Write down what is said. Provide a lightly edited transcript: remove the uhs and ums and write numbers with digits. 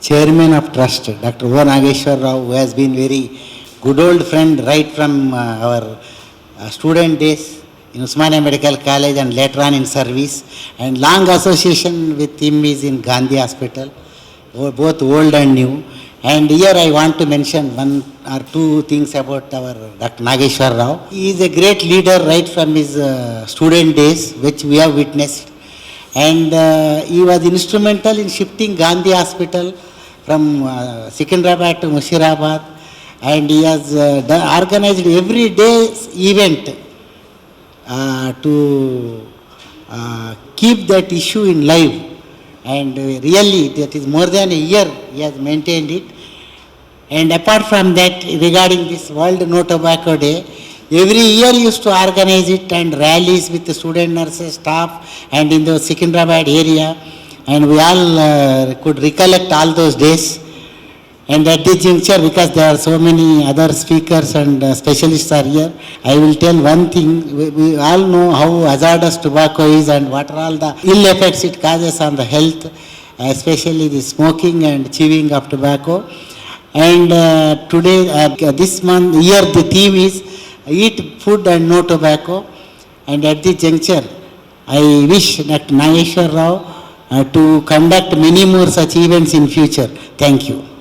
Chairman of Trust, Dr.O.Nageswara, who has been very good old friend right from our student days in Usmania Medical College and later on in service, and long association with him is in Gandhi Hospital, both old and new. And here I want to mention one or two things about our Dr. Nageshwar Rao. He is a great leader right from his student days, which we have witnessed. And he was instrumental in shifting Gandhi Hospital from Secunderabad to Mushirabad. And he has organized every day's event to keep that issue in life. And really, that is more than a year he has maintained it. And apart from that, regarding this World No Tobacco Day, every year he used to organize it and rallies with the student nurses, staff, and in the Secunderabad area. And we all could recollect all those days. And at this juncture, because there are so many other speakers and specialists are here, I will tell one thing. We all know how hazardous tobacco is and what are all the ill effects it causes on the health, especially the smoking and chewing of tobacco. And today, this year, the theme is Eat Food and No Tobacco. And at this juncture, I wish Dr. Nageshwar Rao to conduct many more such events in future. Thank you.